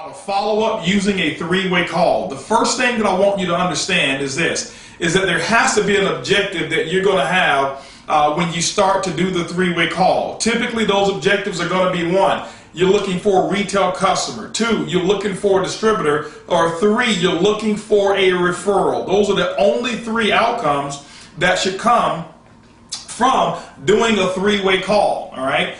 How to follow up using a three-way call. The first thing that I want you to understand is this, is that there has to be an objective that you're going to have when you start to do the three-way call. Typically those objectives are going to be: one, you're looking for a retail customer; two, you're looking for a distributor; or three, you're looking for a referral. Those are the only three outcomes that should come from doing a three-way call. All right.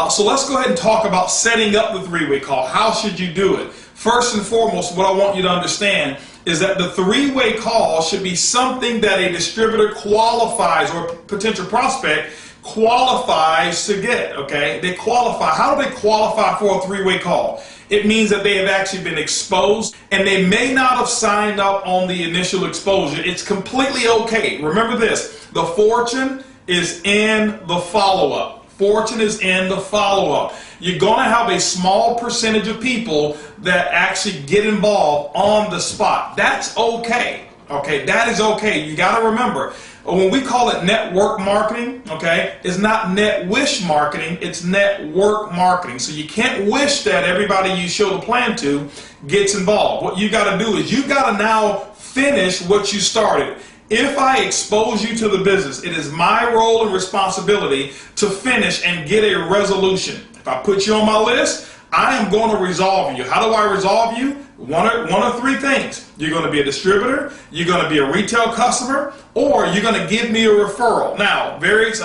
So let's go ahead and talk about setting up the three-way call. How should you do it? First and foremost, what I want you to understand is that the three-way call should be something that a distributor qualifies, or a potential prospect qualifies to get. Okay, they qualify. How do they qualify for a three-way call? It means that they have actually been exposed, and they may not have signed up on the initial exposure. It's completely okay. Remember this: the fortune is in the follow-up. Fortune is in the follow-up. You're going to have a small percentage of people that actually get involved on the spot. That's okay. Okay, that is okay. You got to remember, when we call it network marketing, okay, it's not net wish marketing, it's network marketing. So you can't wish that everybody you show the plan to gets involved. What you got to do is you got to now finish what you started. If I expose you to the business, it is my role and responsibility to finish and get a resolution. If I put you on my list, I am going to resolve you. How do I resolve you? One or three things. You're going to be a distributor, you're going to be a retail customer, or you're going to give me a referral. Now,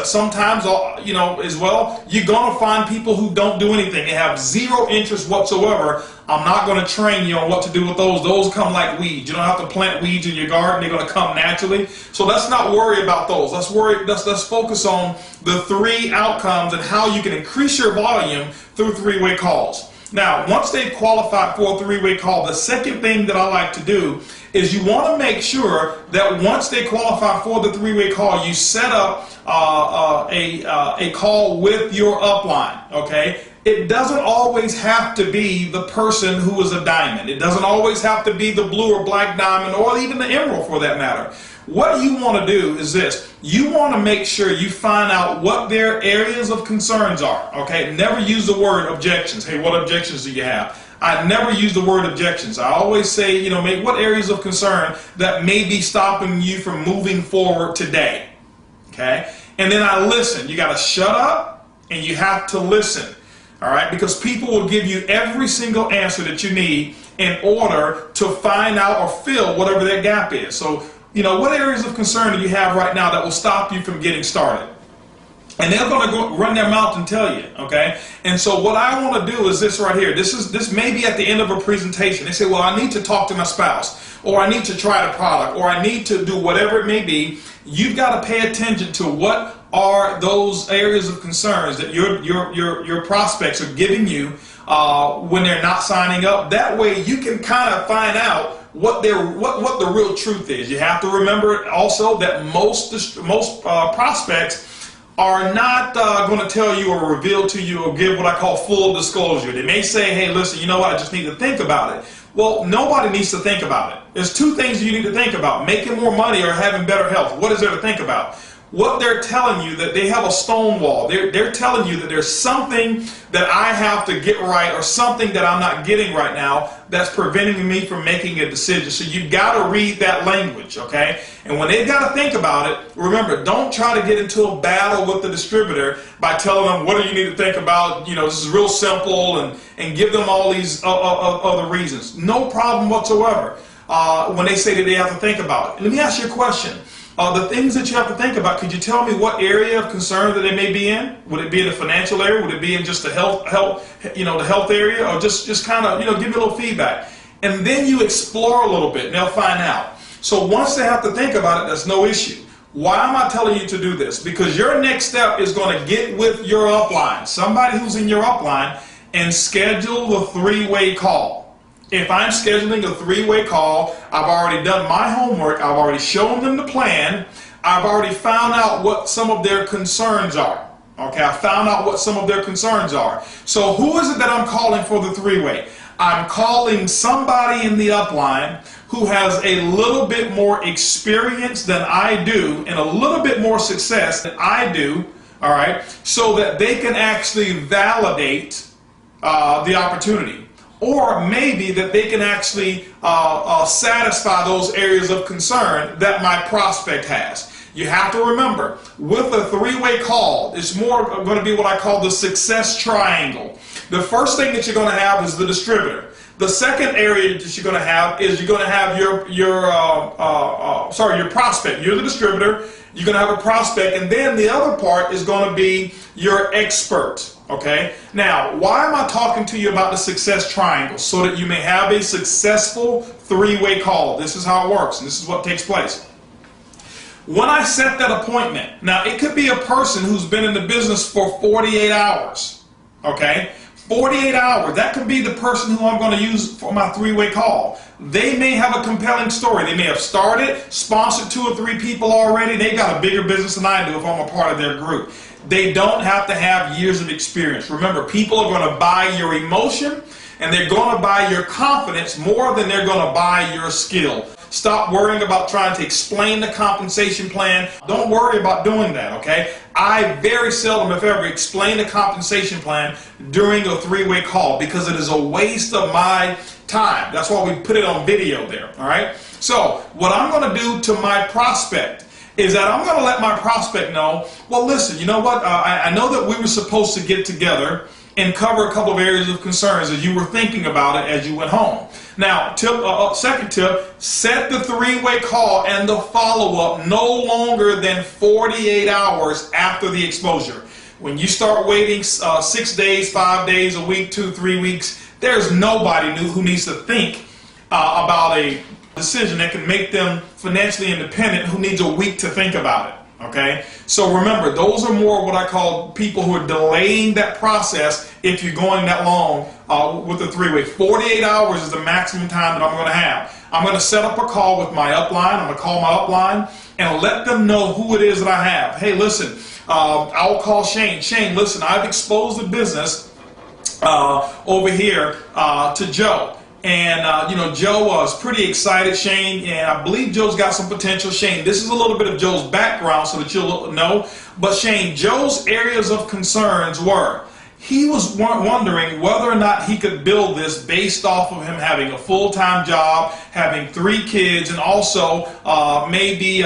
sometimes, as well, you're going to find people who don't do anything. They have zero interest whatsoever. I'm not going to train you on what to do with those. Those come like weeds. You don't have to plant weeds in your garden. They're going to come naturally. So let's not worry about those. Let's focus on the three outcomes and how you can increase your volume through three-way calls. Now, once they've qualified for a three-way call, the second thing that I like to do is you want to make sure that once they qualify for the three-way call, you set up a call with your upline. Okay? It doesn't always have to be the person who is a diamond. It doesn't always have to be the blue or black diamond, or even the emerald for that matter. What you want to do is this: you want to make sure you find out what their areas of concerns are. Okay, never use the word objections. Hey, what objections do you have? I never use the word objections. I always say, what areas of concern that may be stopping you from moving forward today. Okay, and then I listen. You got to shut up and you have to listen. All right, because people will give you every single answer that you need in order to find out or fill whatever that gap is. So, what areas of concern do you have right now that will stop you from getting started? And they're going to go run their mouth and tell you, okay? And so what I want to do is this right here. This may be at the end of a presentation. They say, well, I need to talk to my spouse, or I need to try the product, or I need to do whatever it may be. You've got to pay attention to what are those areas of concerns that your prospects are giving you when they're not signing up. That way you can kind of find out what the real truth is. You have to remember also that most prospects are not going to tell you or reveal to you or give what I call full disclosure. They may say, hey, listen, you know what, I just need to think about it. Well, nobody needs to think about it. There's two things you need to think about: making more money or having better health. What is there to think about? What they're telling you, that they have a stone wall. They're telling you that there's something that I have to get right, or something that I'm not getting right now that's preventing me from making a decision. So you've got to read that language, okay? And when they've got to think about it, remember, don't try to get into a battle with the distributor by telling them, what do you need to think about? This is real simple, and give them all these other reasons. No problem whatsoever when they say that they have to think about it. Let me ask you a question. The things that you have to think about, could you tell me what area of concern that they may be in? Would it be in the financial area? Would it be in just the health area? Or just kind of, give me a little feedback. And then you explore a little bit and they'll find out. So once they have to think about it, that's no issue. Why am I telling you to do this? Because your next step is going to get with your upline, somebody who's in your upline, and schedule the three-way call. If I'm scheduling a three-way call, I've already done my homework, I've already shown them the plan, I've already found out what some of their concerns are. Okay, I found out what some of their concerns are. So who is it that I'm calling for the three-way? I'm calling somebody in the upline who has a little bit more experience than I do and a little bit more success than I do, all right, so that they can actually validate the opportunity. or maybe that they can actually satisfy those areas of concern that my prospect has. You have to remember, with a three-way call, it's more going to be what I call the success triangle. The first thing that you're going to have is the distributor. The second area that you're going to have is you're going to have your prospect. You're the distributor. You're going to have a prospect, and then the other part is going to be your expert. Okay. Now, why am I talking to you about the success triangle? So that you may have a successful three-way call. This is how it works, and this is what takes place. When I set that appointment, now it could be a person who's been in the business for 48 hours. Okay. 48 hours, that could be the person who I'm going to use for my three-way call. They may have a compelling story. They may have started, sponsored 2 or 3 people already. They got a bigger business than I do if I'm a part of their group. They don't have to have years of experience. Remember, people are going to buy your emotion, and they're going to buy your confidence more than they're going to buy your skill. Stop worrying about trying to explain the compensation plan. Don't worry about doing that, okay? I very seldom, if ever, explain the compensation plan during a three-way call because it is a waste of my time. That's why we put it on video there, all right? So what I'm going to do to my prospect is that I'm going to let my prospect know, well, listen, you know what? I know that we were supposed to get together and cover a couple of areas of concerns as you were thinking about it as you went home. Now, second tip, set the three-way call and the follow-up no longer than 48 hours after the exposure. When you start waiting 6 days, 5 days, a week, 2, 3 weeks, there's nobody who needs to think about a decision that can make them financially independent who needs a week to think about it. Okay, so remember, those are more what I call people who are delaying that process if you're going that long with the three-way. 48 hours is the maximum time that I'm going to have. I'm going to set up a call with my upline. I'm going to call my upline and let them know who it is that I have. Hey, listen, I'll call Shane. Shane, listen, I've exposed the business over here to Joe. And, Joe was pretty excited, Shane, and I believe Joe's got some potential. Shane, this is a little bit of Joe's background so that you'll know. But, Shane, Joe's areas of concerns were he was wondering whether or not he could build this based off of him having a full-time job, having 3 kids, and also maybe,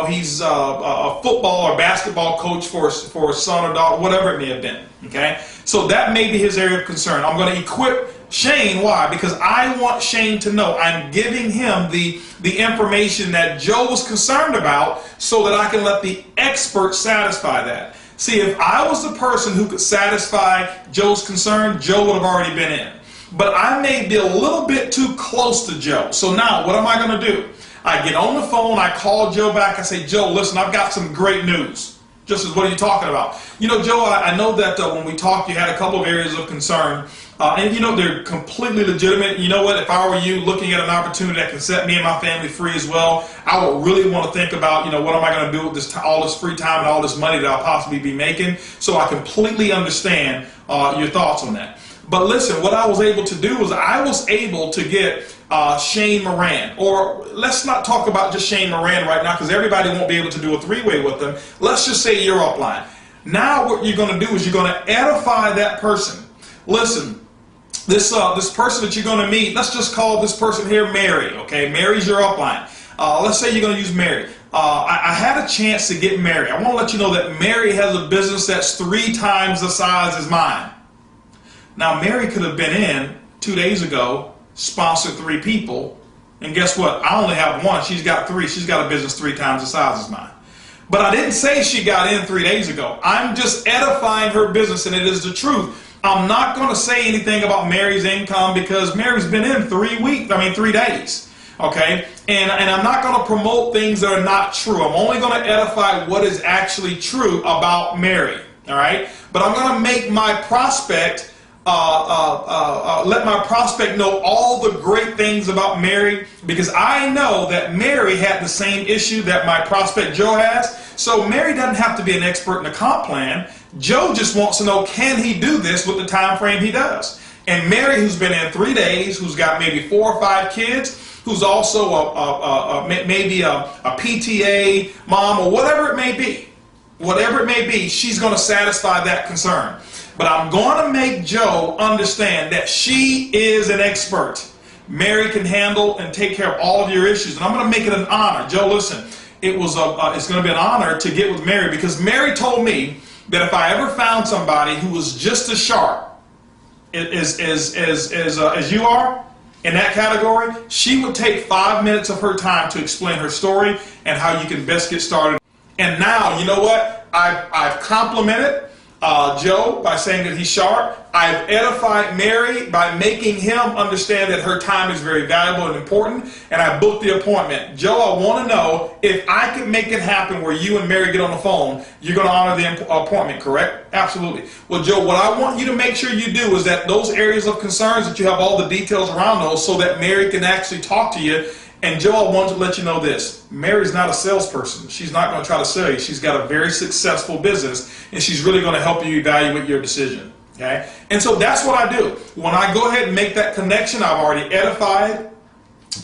he's a football or basketball coach for a son or daughter, whatever it may have been. Okay? So that may be his area of concern. I'm going to equip Shane. Why? Because I want Shane to know I'm giving him the information that Joe was concerned about so that I can let the expert satisfy that. See, if I was the person who could satisfy Joe's concern, Joe would have already been in. But I may be a little bit too close to Joe. So now, what am I going to do? I get on the phone, I call Joe back, I say, Joe, listen, I've got some great news. Just as, what are you talking about? You know, Joe, I know that when we talked, you had a couple of areas of concern. And they're completely legitimate. You know what? If I were you looking at an opportunity that can set me and my family free as well, I would really want to think about, what am I going to do with this, all this free time and all this money that I'll possibly be making. So I completely understand your thoughts on that. But listen, what I was able to do was I was able to get Shane Moran, or let's not talk about just Shane Moran right now because everybody won't be able to do a three-way with them. Let's just say you're upline. Now what you're going to do is you're going to edify that person. Listen, this person that you're going to meet, let's just call this person here Mary, okay? Mary's your upline. Let's say you're going to use Mary. I had a chance to get Mary. I want to let you know that Mary has a business that's 3 times the size as mine. Now, Mary could have been in 2 days ago, sponsored 3 people, and guess what? I only have 1. She's got 3. She's got a business 3 times the size as mine. But I didn't say she got in 3 days ago. I'm just edifying her business, and it is the truth. I'm not going to say anything about Mary's income because Mary's been in 3 days. Okay? And I'm not going to promote things that are not true. I'm only going to edify what is actually true about Mary. All right? But I'm going to make my prospect, let my prospect know all the great things about Mary because I know that Mary had the same issue that my prospect Joe has. So Mary doesn't have to be an expert in the comp plan. Joe just wants to know, can he do this with the time frame he does? And Mary, who's been in 3 days, who's got maybe 4 or 5 kids, who's also maybe a PTA mom or whatever it may be, she's going to satisfy that concern. But I'm going to make Joe understand that she is an expert. Mary can handle and take care of all of your issues, and I'm going to make it an honor. Joe, listen, it's going to be an honor to get with Mary, because Mary told me that if I ever found somebody who was just as sharp as you are in that category, she would take 5 minutes of her time to explain her story and how you can best get started. And now, you know what? I've complimented Joe by saying that he's sharp. I've edified Mary by making him understand that her time is very valuable and important, and I booked the appointment. Joe, I want to know if I could make it happen where you and Mary get on the phone, you're going to honor the appointment, correct? Absolutely. Well, Joe, what I want you to make sure you do is that those areas of concerns, that you have all the details around those so that Mary can actually talk to you. And Joe, I want to let you know this. Mary's not a salesperson. She's not going to try to sell you. She's got a very successful business, and she's really going to help you evaluate your decision. Okay? And so that's what I do. When I go ahead and make that connection, I've already edified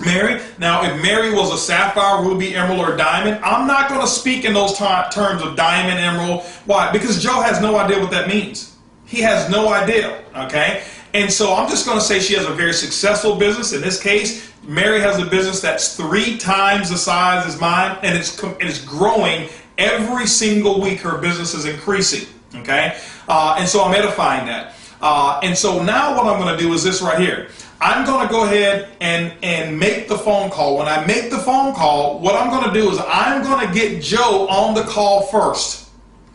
Mary. Now, if Mary was a sapphire, ruby, emerald, or diamond, I'm not going to speak in those terms of diamond, emerald. Why? Because Joe has no idea what that means. He has no idea. Okay? And so I'm just going to say she has a very successful business. In this case, Mary has a business that's 3 times the size as mine, and it's growing every single week. Her business is increasing. Okay? And so I'm edifying that. And so now what I'm going to do is this right here. I'm going to go ahead and make the phone call. When I make the phone call, what I'm going to do is I'm going to get Joe on the call first.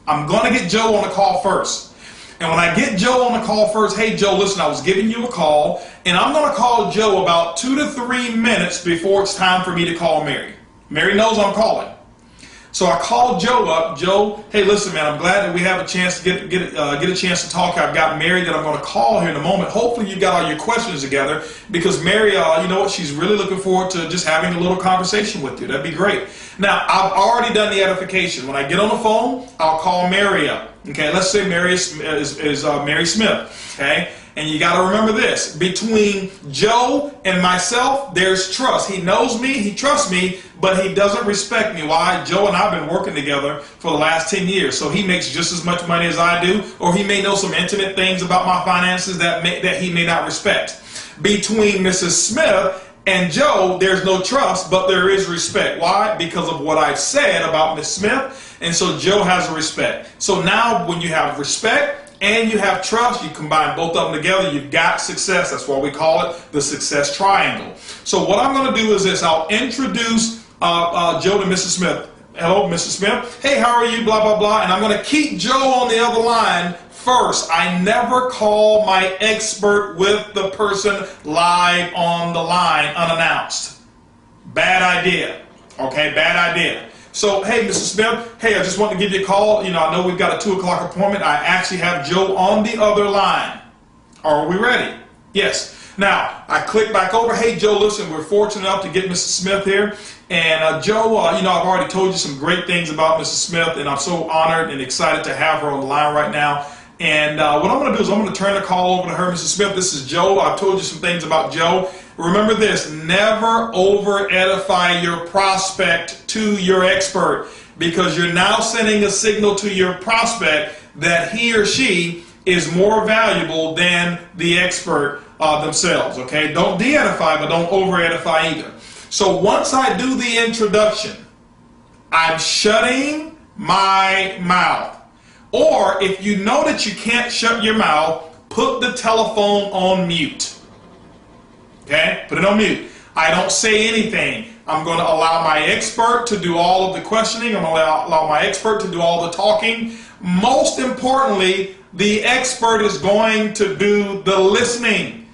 I'm going to get Joe on the call first. And when I get Joe on the call first, hey, Joe, listen, I was giving you a call, and I'm going to call Joe about 2 to 3 minutes before it's time for me to call Mary. Mary knows I'm calling. So I called Joe up. Joe, hey, listen, man, I'm glad that we have a chance to get a chance to talk. I've got Mary that I'm going to call here in a moment. Hopefully you got all your questions together, because Mary, you know what, she's really looking forward to just having a little conversation with you. That'd be great. Now, I've already done the edification. When I get on the phone, I'll call Mary up. Okay, let's say Mary is Mary Smith. Okay, and you got to remember this: between Joe and myself, there's trust. He knows me, he trusts me, but he doesn't respect me. Why? Joe and I have been working together for the last 10 years, so he makes just as much money as I do, or he may know some intimate things about my finances that he may not respect. Between Mrs. Smith and Joe, there's no trust, but there is respect. Why? Because of what I've said about Miss Smith. And so Joe has a respect. So now when you have respect and you have trust, you combine both of them together, you've got success. That's why we call it the success triangle. So what I'm going to do is this. I'll introduce Joe to Mrs. Smith. Hello, Mrs. Smith. Hey, how are you? Blah, blah, blah. And I'm going to keep Joe on the other line first. I never call my expert with the person live on the line unannounced. Bad idea. Okay, bad idea. So, hey, Mrs. Smith, hey, I just want to give you a call. You know, I know we've got a 2 o'clock appointment. I actually have Joe on the other line. Are we ready? Yes. Now, I click back over. Hey, Joe, listen, we're fortunate enough to get Mrs. Smith here. And Joe, you know, I've already told you some great things about Mrs. Smith, and I'm so honored and excited to have her on the line right now. And what I'm going to do is I'm going to turn the call over to her. Mrs. Smith, this is Joe. I've told you some things about Joe. Remember this, never over-edify your prospect to your expert, because you're now sending a signal to your prospect that he or she is more valuable than the expert themselves, okay? Don't de-edify, but don't over-edify either. So once I do the introduction, I'm shutting my mouth. Or if you know that you can't shut your mouth, put the telephone on mute. Okay? Put it on mute. I don't say anything. I'm going to allow my expert to do all of the questioning. I'm going to allow my expert to do all the talking. Most importantly, the expert is going to do the listening.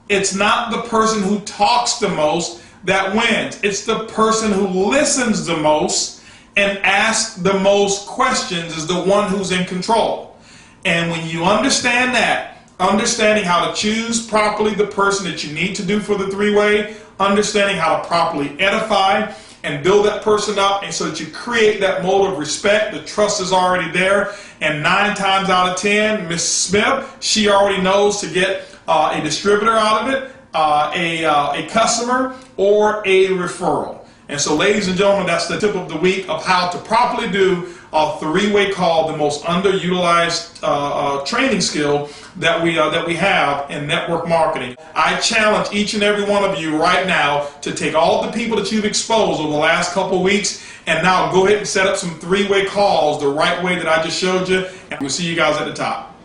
It's not the person who talks the most that wins. It's the person who listens the most and asks the most questions is the one who's in control. And when you understand that, understanding how to choose properly the person that you need to do for the three-way, understanding how to properly edify and build that person up, and so that you create that mode of respect, the trust is already there, and 9 times out of 10, Miss Smith, she already knows to get a distributor out of it, a customer, or a referral. And so, ladies and gentlemen, that's the tip of the week of how to properly do three-way call, the most underutilized training skill that we have in network marketing. I challenge each and every one of you right now to take all the people that you've exposed over the last couple weeks and now go ahead and set up some three-way calls the right way that I just showed you, and we'll see you guys at the top.